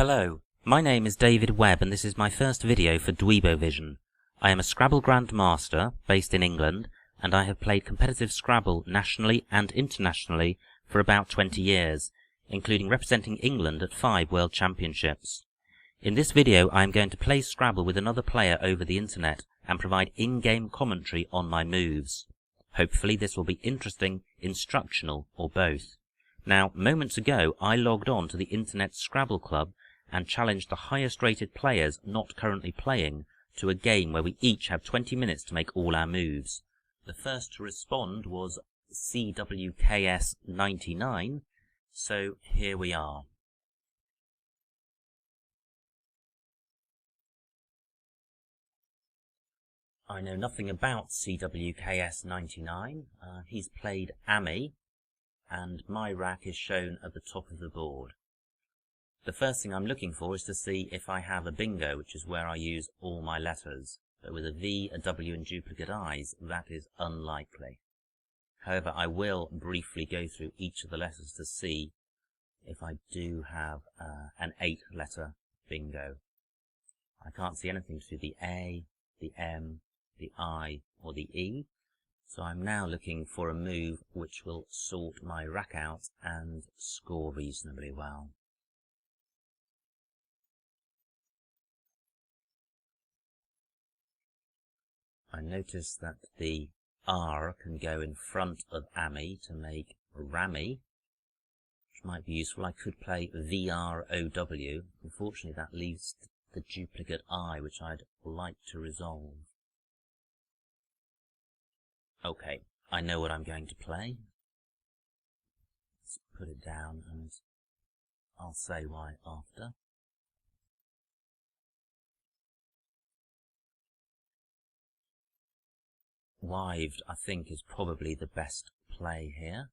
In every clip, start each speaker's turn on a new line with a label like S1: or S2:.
S1: Hello, my name is David Webb and this is my first video for Dweebovision. I am a Scrabble grandmaster based in England and I have played competitive Scrabble nationally and internationally for about 20 years, including representing England at 5 World Championships. In this video I am going to play Scrabble with another player over the internet and provide in-game commentary on my moves. Hopefully this will be interesting, instructional, or both. Now, moments ago I logged on to the Internet Scrabble Club and challenged the highest rated players not currently playing to a game where we each have 20 minutes to make all our moves. The first to respond was cwks99, so here we are. I know nothing about cwks99, he's played Ami, and my rack is shown at the top of the board. The first thing I'm looking for is to see if I have a bingo, which is where I use all my letters. But with a V, a W and duplicate I's, that is unlikely. However, I will briefly go through each of the letters to see if I do have an 8-letter bingo. I can't see anything to do the A, the M, the I or the E. So I'm now looking for a move which will sort my rack out and score reasonably well. I notice that the R can go in front of Ami to make Rami, which might be useful. I could play VROW. Unfortunately, that leaves the duplicate I, which I'd like to resolve. Okay, I know what I'm going to play. Let's put it down and I'll say why after. Wived, I think, is probably the best play here.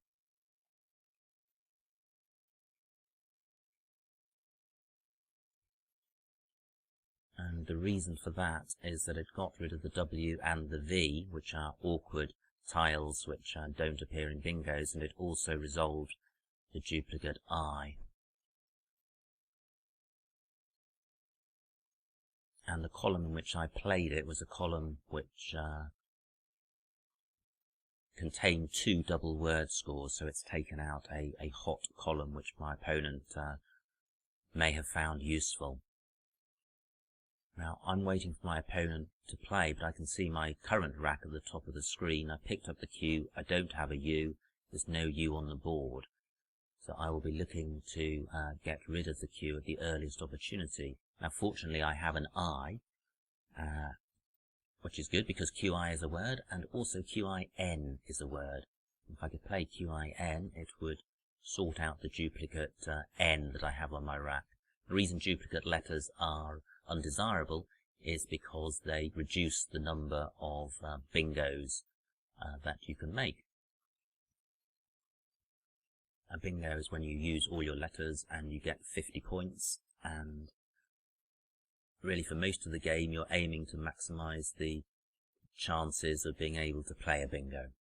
S1: And the reason for that is that it got rid of the W and the V, which are awkward tiles which don't appear in bingos, and it also resolved the duplicate I. And the column in which I played it was a column which contained 2 double word scores, so it's taken out a hot column which my opponent may have found useful. Now, I'm waiting for my opponent to play, but I can see my current rack at the top of the screen. I picked up the Q, I don't have a U, there's no U on the board. So I will be looking to get rid of the Q at the earliest opportunity. Now, fortunately, I have an I, which is good because QI is a word, and also QIN is a word. If I could play QIN, it would sort out the duplicate N that I have on my rack. The reason duplicate letters are undesirable is because they reduce the number of bingos that you can make. A bingo is when you use all your letters and you get 50 points, and really for most of the game you're aiming to maximize the chances of being able to play a bingo.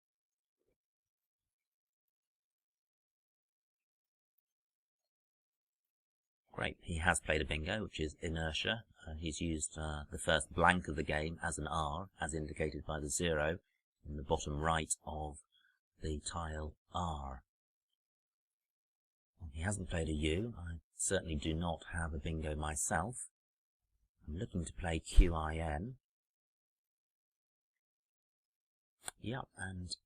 S1: Great, he has played a bingo, which is inertia. He's used the first blank of the game as an R, as indicated by the 0 in the bottom right of the tile R. He hasn't played a U. I certainly do not have a bingo myself. I'm looking to play QIN. Yep, and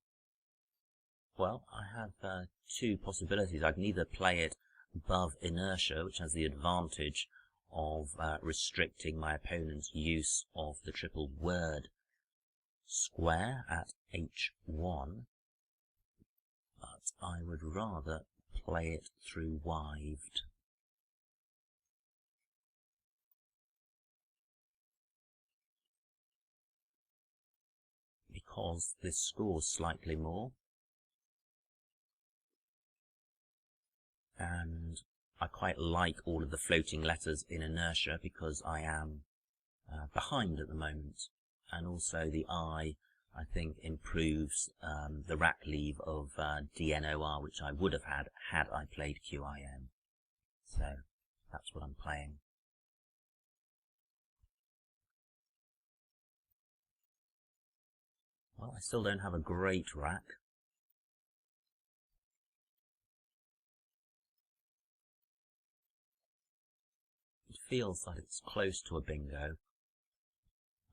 S1: well, I have 2 possibilities. I can either play it above inertia, which has the advantage of restricting my opponent's use of the triple word square at H1, but I would rather play it through wived. Because this scores slightly more, and I quite like all of the floating letters in inertia because I am behind at the moment, and also the I think improves the rack leave of DNOR, which I would have had I played QIN. So that's That's what I'm playing. Well, I still don't have a great rack. It feels like it's close to a bingo.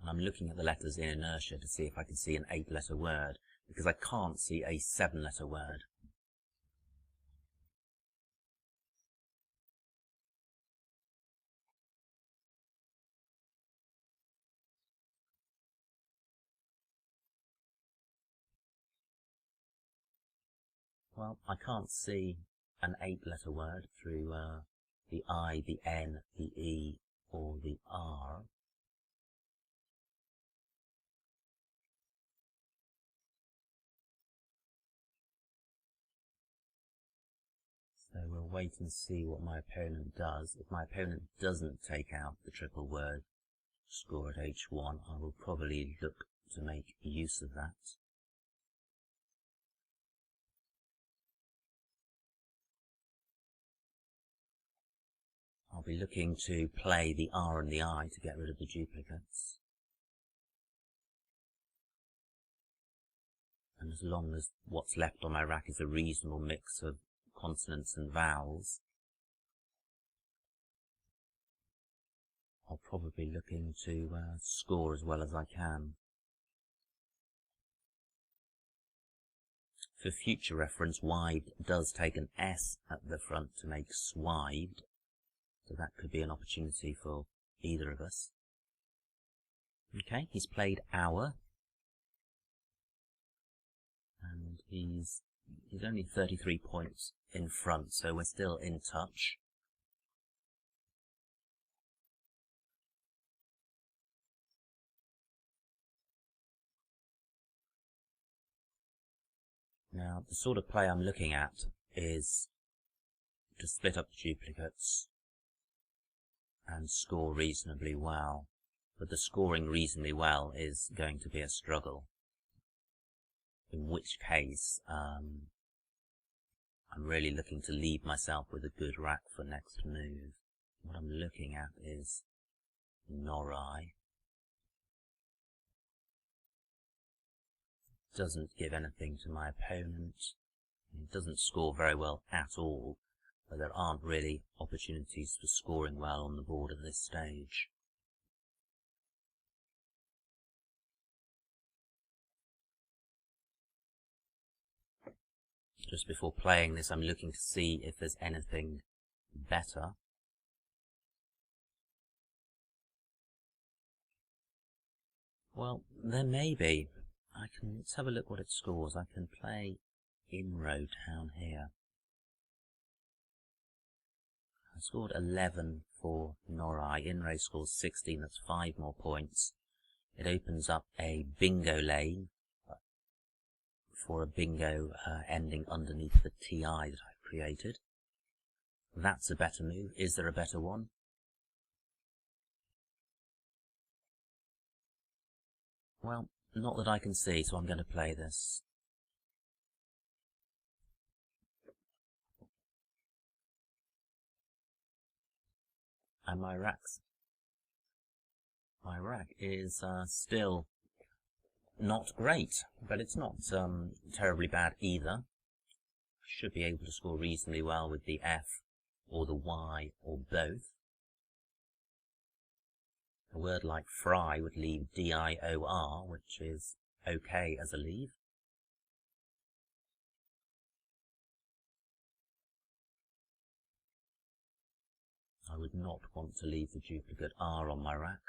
S1: And I'm looking at the letters in inertia to see if I can see an 8-letter word, because I can't see a 7-letter word. Well, I can't see an 8-letter word through the I, the N, the E, or the R. So we'll wait and see what my opponent does. If my opponent doesn't take out the triple word score at H1, I will probably look to make use of that. I'll be looking to play the R and the I to get rid of the duplicates. And as long as what's left on my rack is a reasonable mix of consonants and vowels, I'll probably be looking to score as well as I can. For future reference, wived does take an S at the front to make swived, so that could be an opportunity for either of us. Okay, he's played hour, and he's only 33 points in front, so we're still in touch. Now, the sort of play I'm looking at is to split up the duplicates and score reasonably well, but the scoring reasonably well is going to be a struggle, in which case I'm really looking to leave myself with a good rack for next move. What I'm looking at is Norai. Doesn't give anything to my opponent. It doesn't score very well at all, but there aren't really opportunities for scoring well on the board at this stage. Just before playing this, I'm looking to see if there's anything better. Well, there may be. Let's have a look what it scores. I can play Inroad down here. I scored 11 for Norai. Inroad scores 16, that's 5 more points. It opens up a bingo lane for a bingo ending underneath the TI that I've created. That's a better move. Is there a better one? Well, not that I can see, so I'm going to play this. And my rack is still not great, but it's not terribly bad either. Should be able to score reasonably well with the F or the Y or both. A word like fry would leave D-I-O-R, which is okay as a leave. I would not want to leave the duplicate R on my rack.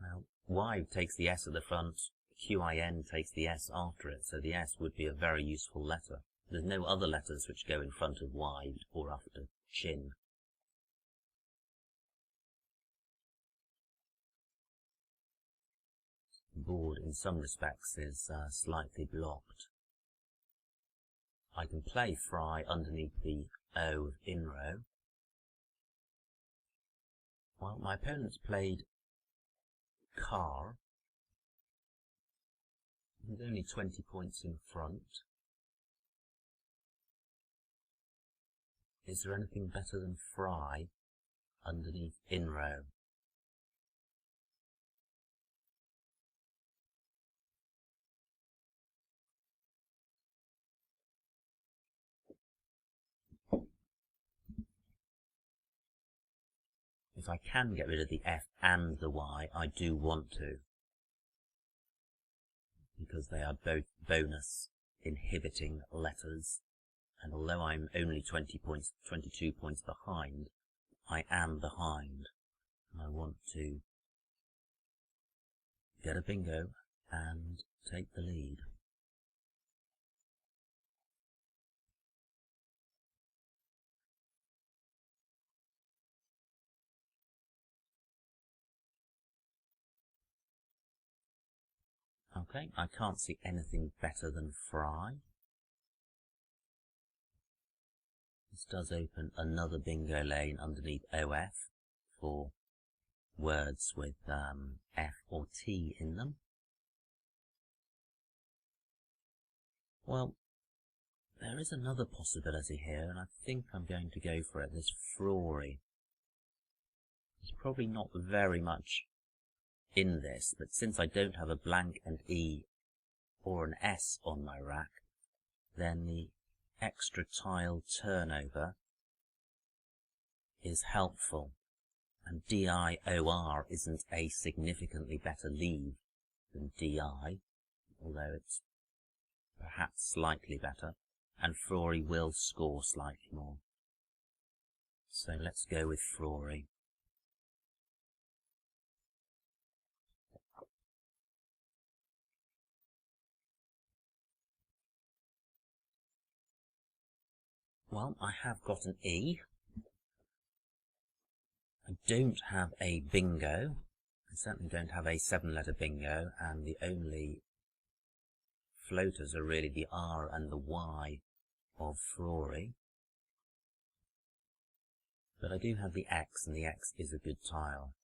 S1: Now, Y takes the S at the front, QIN takes the S after it, so the S would be a very useful letter. There's no other letters which go in front of Y or after chin. The board, in some respects, is slightly blocked. I can play fry underneath the O of Inro. Well, my opponent's played car, He's only 20 points in front. Is there anything better than Fry underneath in row? If I can get rid of the F and the Y, I do want to, because they are both bonus inhibiting letters, and although I'm only 22 points behind, I am behind, and I want to get a bingo and take the lead. Okay, I can't see anything better than Fry. This does open another bingo lane underneath OF for words with F or T in them. Well, there is another possibility here, and I think I'm going to go for it. This Frory. There's probably not very much in this, but since I don't have a blank and E or an S on my rack, then the extra tile turnover is helpful, and DIOR isn't a significantly better leave than DI, although it's perhaps slightly better, and Frory will score slightly more. So let's go with Frory. Well, I have got an E. I don't have a bingo. I certainly don't have a 7-letter bingo, and the only floaters are really the R and the Y of Frory. But I do have the X, and the X is a good tile.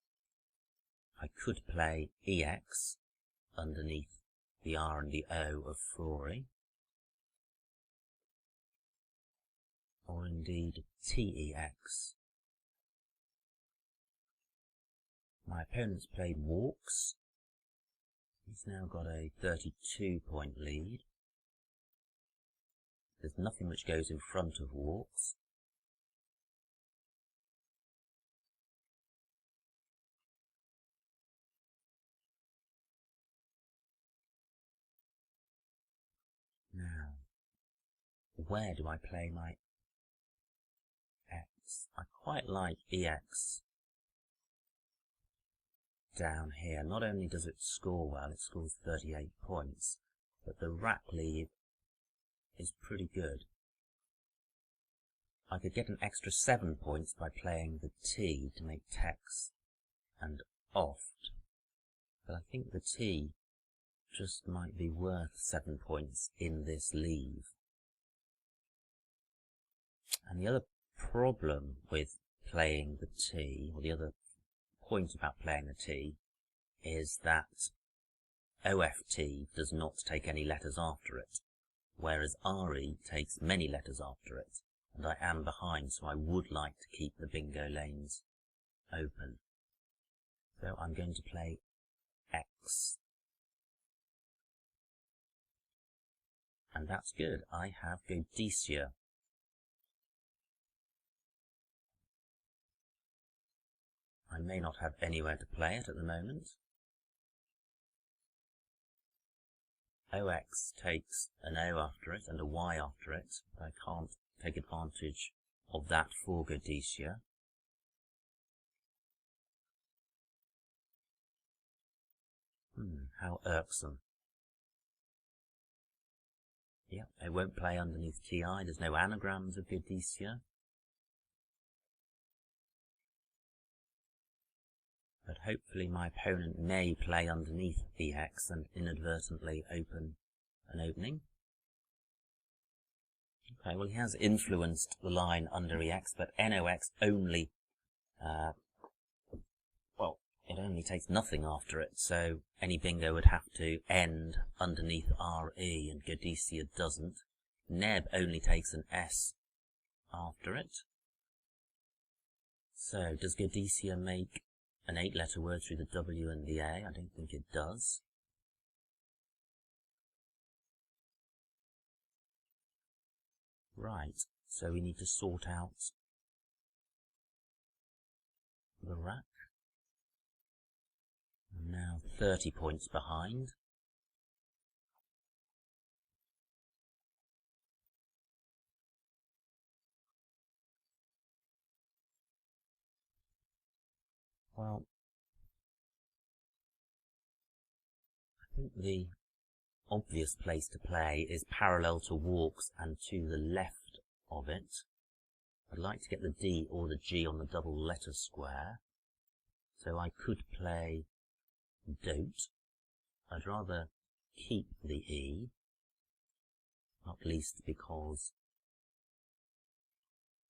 S1: I could play EX underneath the R and the O of Frory, or indeed TEX. My opponent's played Walks. He's now got a 32-point lead. There's nothing which goes in front of Walks. Now, where do I play my X? I quite like EX down here. Not only does it score well, it scores 38 points, but the rack lead is pretty good. I could get an extra 7 points by playing the T to make Tex and Oft, but I think the T just might be worth 7 points in this leave. And the other problem with playing the T, or the other point about playing the T, is that OFT does not take any letters after it, whereas RE takes many letters after it, and I am behind, so I would like to keep the bingo lanes open. So I'm going to play X. And that's good. I have Godecia. I may not have anywhere to play it at the moment. OX takes an O after it and a Y after it, but I can't take advantage of that for Godecia. How irksome. Yep, I won't play underneath TI, there's no anagrams of Godecia. But hopefully my opponent may play underneath EX and inadvertently open an opening. Okay, well he has influenced the line under EX, but NOX only, it only takes nothing after it, so any bingo would have to end underneath RE, and Godecia doesn't. Neb only takes an S after it. So, does Godecia make an 8-letter word through the W and the A? I don't think it does. Right, so we need to sort out the rack. I'm now 30 points behind. Well, I think the obvious place to play is parallel to walks and to the left of it. I'd like to get the D or the G on the double letter square, so I could play don't. I'd rather keep the E, not least because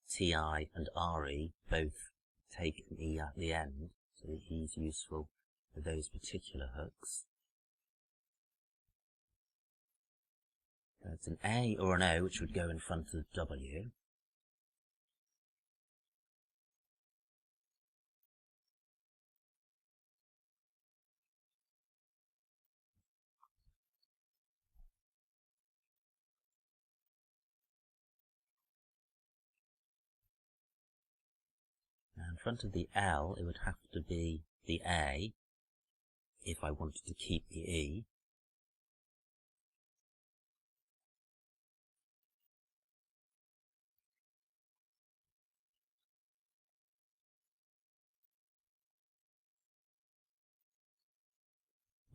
S1: TI and RE both take an E at the end, so the E is useful for those particular hooks. So it's an A or an O which would go in front of the W. Now in front of the L it would have to be the A if I wanted to keep the E.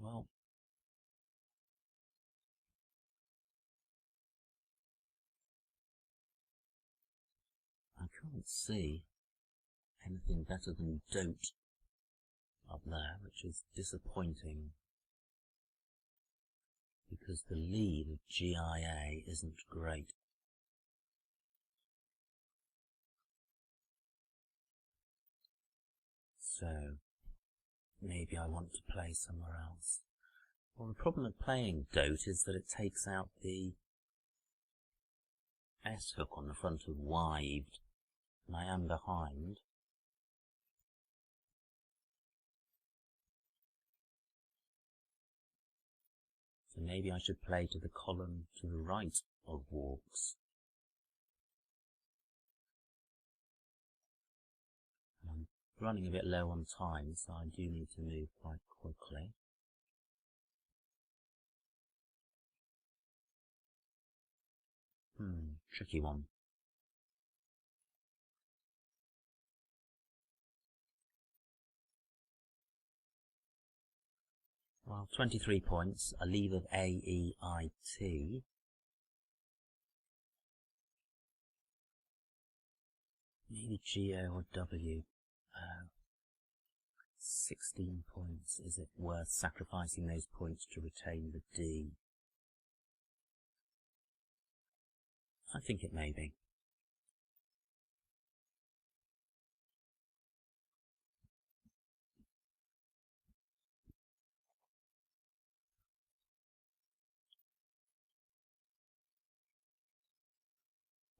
S1: Well, I can't see anything better than don't up there, which is disappointing because the lead of GIA isn't great. So maybe I want to play somewhere else. Well, the problem with playing Dote is that it takes out the S hook on the front of Weaved, and I am behind. So maybe I should play to the column to the right of Walks. I'm running a bit low on time, so I do need to move quite quickly. Tricky one. Well, 23 points, a leave of A, E, I, T. Maybe G, O, or W. 16 points. Is it worth sacrificing those points to retain the D? I think it may be.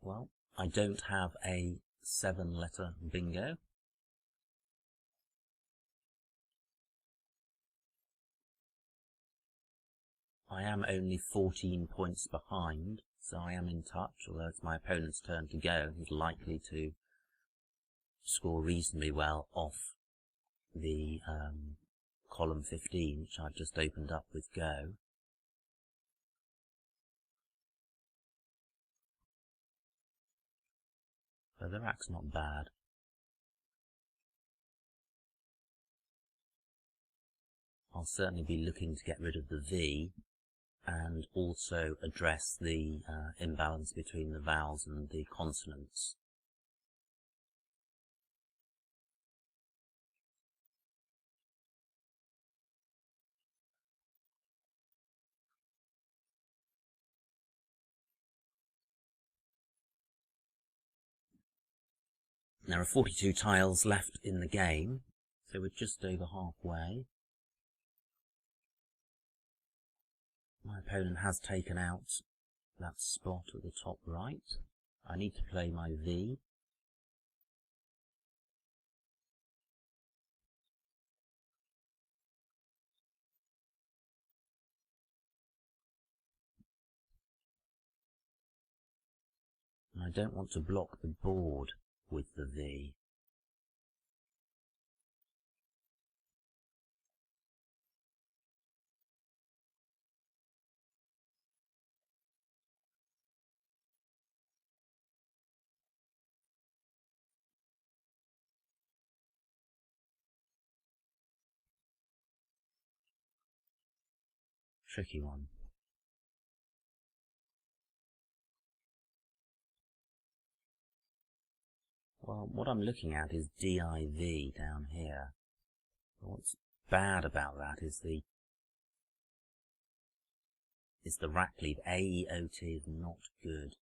S1: Well, I don't have a 7-letter bingo. I am only 14 points behind, so I am in touch, although it's my opponent's turn to go. He's likely to score reasonably well off the column 15, which I've just opened up with Go. So the rack's not bad. I'll certainly be looking to get rid of the V and also address the imbalance between the vowels and the consonants. There are 42 tiles left in the game, So we're just over halfway. My opponent has taken out that spot at the top right. I need to play my V. And I don't want to block the board with the V. Tricky one. Well, what I'm looking at is DIV down here. What's bad about that is the rack lead. AEOT is not good.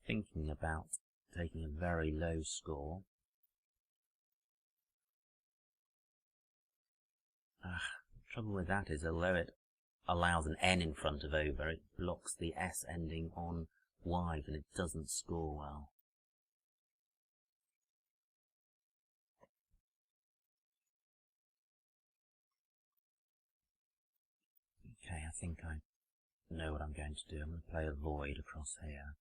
S1: Thinking about taking a very low score. Trouble with that is, although it allows an N in front of over, it blocks the S ending on wide and it doesn't score well. Okay, I think I know what I'm going to do. I'm going to play a void across here.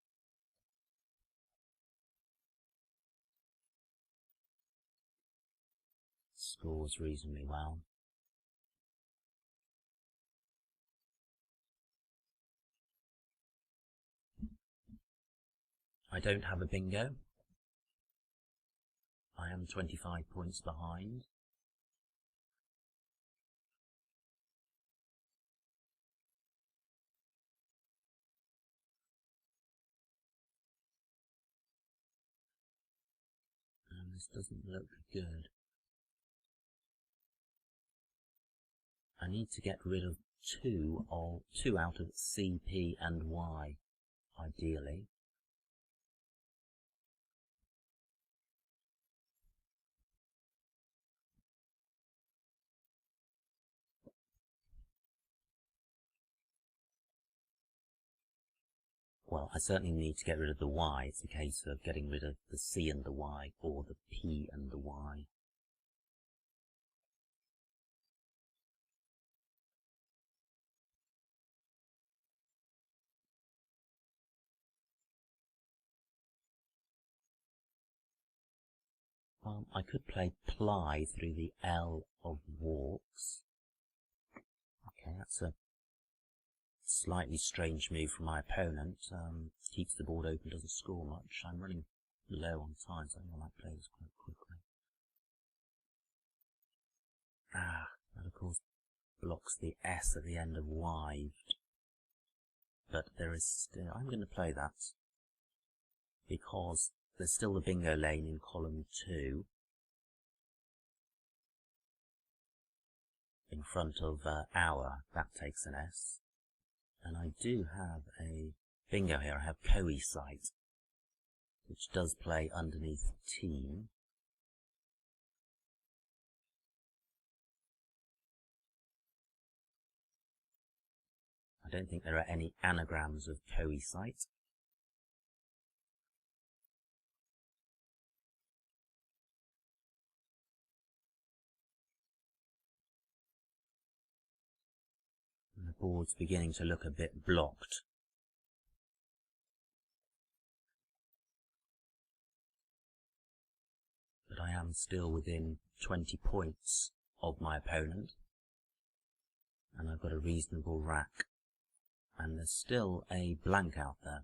S1: Scores reasonably well. I don't have a bingo. I am 25 points behind. And this doesn't look good. I need to get rid of two out of C, P and Y, ideally. Well, I certainly need to get rid of the Y. It's a case of getting rid of the C and the Y, or the P and the Y. I could play ply through the L of walks. Okay, that's a slightly strange move from my opponent. Keeps the board open, doesn't score much. I'm running low on time, so I think I might play this quite quickly. That of course blocks the S at the end of wived. But there is still, I'm going to play that because there's still the bingo lane in column 2 in front of our. That takes an S. And I do have a bingo here. I have cwks99, which does play underneath team. I don't think there are any anagrams of cwks99. And the board's beginning to look a bit blocked. But I am still within 20 points of my opponent. And I've got a reasonable rack. And there's still a blank out there.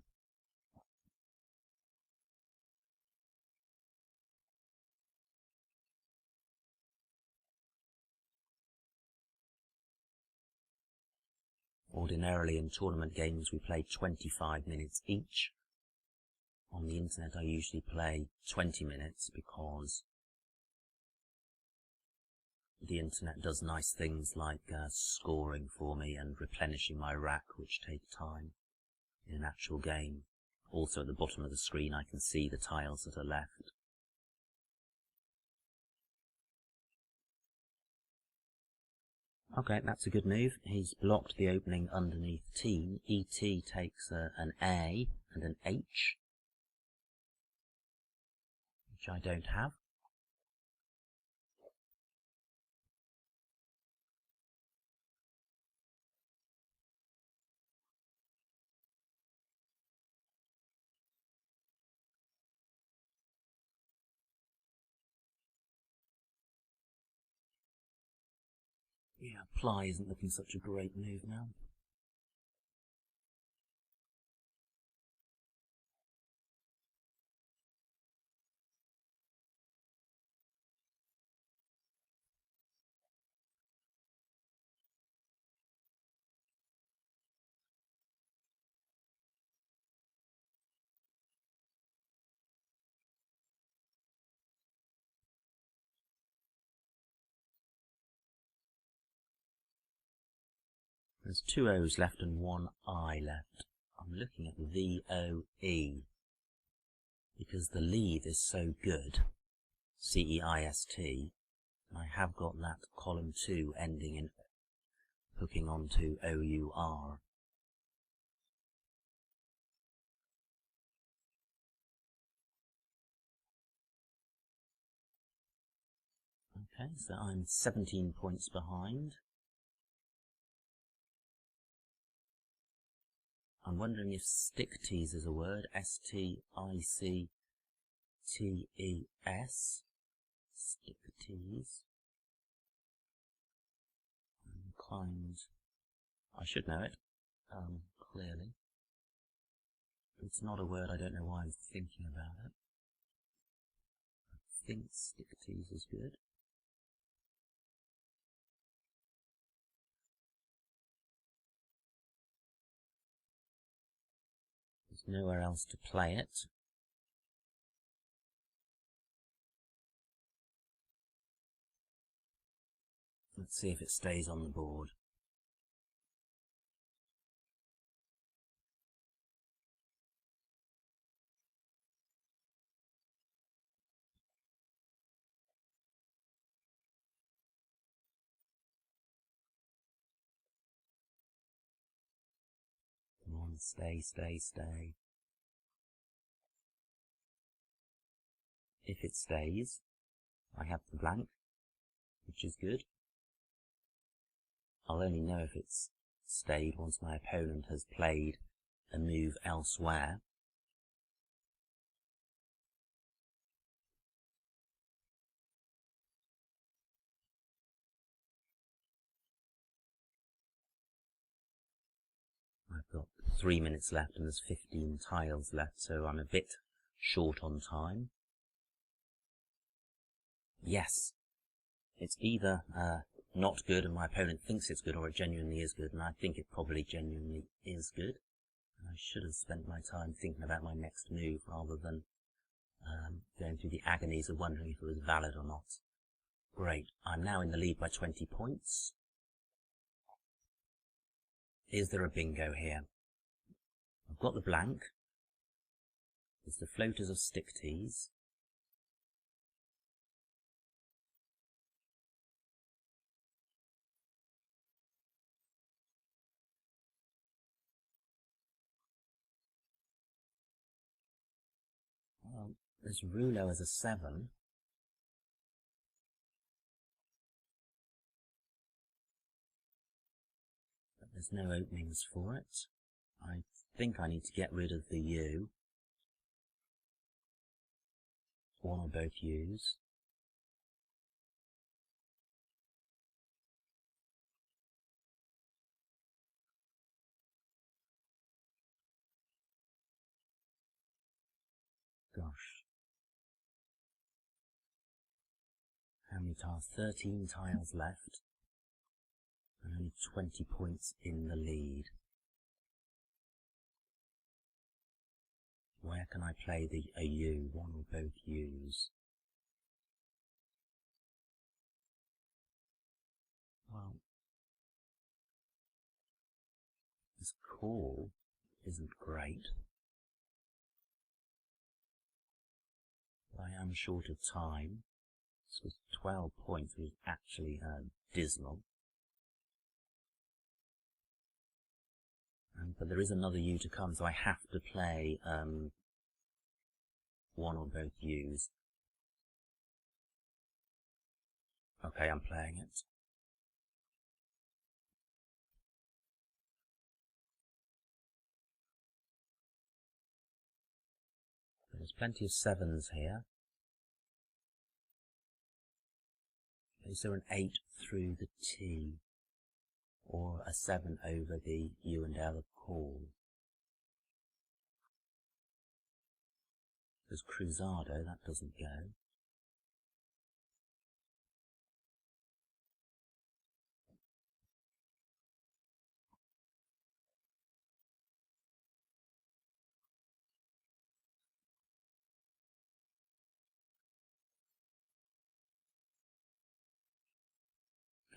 S1: Ordinarily in tournament games we play 25 minutes each. On the internet I usually play 20 minutes because the internet does nice things like scoring for me and replenishing my rack, which take time. in an actual game. Also at the bottom of the screen I can see the tiles that are left. Okay, that's a good move. He's blocked the opening underneath T. ET takes an A and an H, which I don't have. Yeah, ply isn't looking such a great move now. There's 2 O's left and 1 I left. I'm looking at VOE because the lead is so good, CEIST, and I have got that column 2 ending in hooking onto OUR. Okay, so I'm 17 points behind. I'm wondering if stick tease is a word. STICTES. Stick tease. I'm inclined. I should know it, clearly. It's not a word, I don't know why I'm thinking about it. I think stick tease is good. There's nowhere else to play it. Let's see if it stays on the board. Come on, stay, stay, stay. If it stays, I have the blank, which is good. I'll only know if it's stayed once my opponent has played a move elsewhere. I've got 3 minutes left and there's 15 tiles left, so I'm a bit short on time. Yes, it's either not good and my opponent thinks it's good, or it genuinely is good, and I think it probably genuinely is good. I should have spent my time thinking about my next move rather than going through the agonies of wondering if it was valid or not. Great, I'm now in the lead by 20 points. Is there a bingo here? I've got the blank. There's the floaters of stick tease. Well, there's Rouleau as a 7. But there's no openings for it. I think I need to get rid of the U. One or both U's. Gosh. How many tiles? 13 tiles left. And only 20 points in the lead. Where can I play a U? One or both U's? Well, this call isn't great. I am short of time. This was 12 points, which is actually dismal. But there is another U to come, so I have to play one or both U's. Okay, I'm playing it. There's plenty of 7s here. Is there an 8 through the T? Or a 7 over the U and L of call? There's Cruzado, that doesn't go.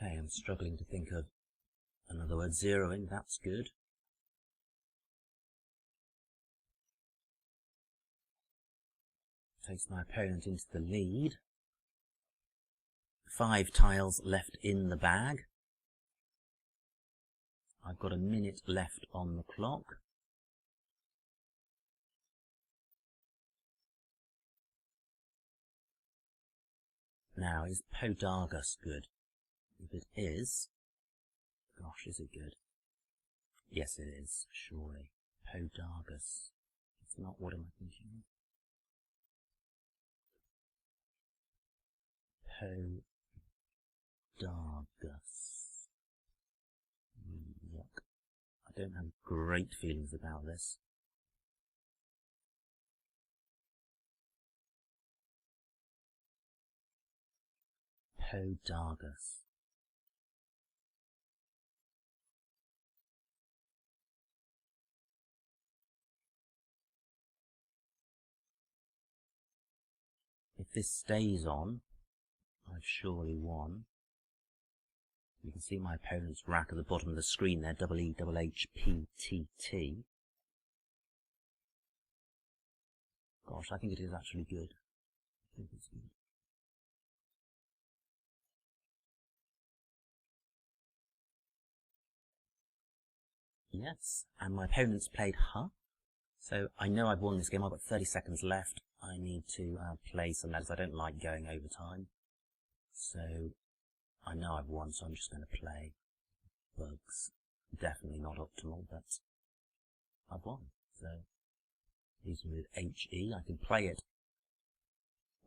S1: Okay, I'm struggling to think of another word. Zeroing, that's good. Takes my opponent into the lead. 5 tiles left in the bag. I've got a minute left on the clock. Now, is Podargus good? If it is, gosh, is it good? Yes, it is, surely. Podargus. It's not, what am I thinking of? Podargus. Yuck. I don't have great feelings about this. Podargus. If this stays on, I've surely won. You can see my opponent's rack at the bottom of the screen there, WEEBHPTT. Gosh, I think it is actually good. I think it's good. Yes, and my opponent's played So I know I've won this game. I've got 30 seconds left. I need to play some letters. I don't like going overtime. So I know I've won, so I'm just going to play bugs. Definitely not optimal, but I've won. So using with HE, I can play it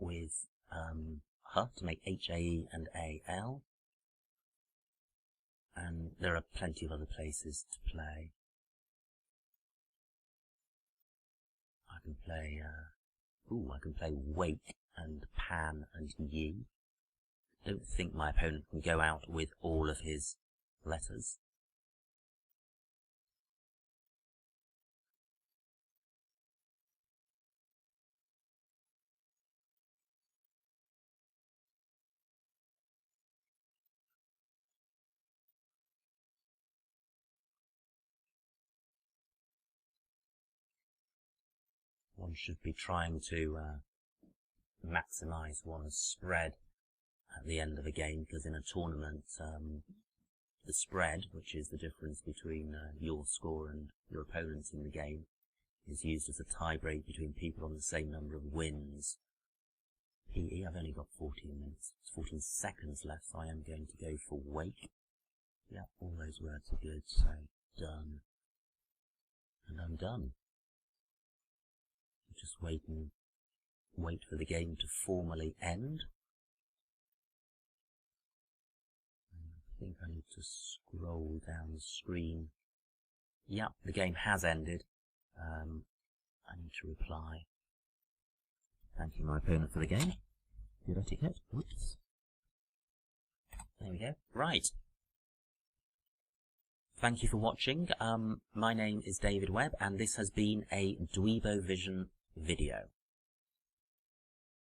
S1: with to make HAE and AL. And there are plenty of other places to play. I can play, I can play wake and pan and ye. I don't think my opponent can go out with all of his letters. One should be trying to maximize one's spread at the end of a game, because in a tournament, the spread, which is the difference between your score and your opponent's in the game, is used as a tiebreak between people on the same number of wins. PE, I've only got 14 minutes, 14 seconds left, so I am going to go for wake. Yeah, all those words are good, so done. And I'm done. Just wait for the game to formally end. I think I need to scroll down the screen. Yep, the game has ended. I need to reply. Thanking my opponent for the game. Good etiquette. Whoops. There we go. Right. Thank you for watching. My name is David Webb, and this has been a Dweebovision video.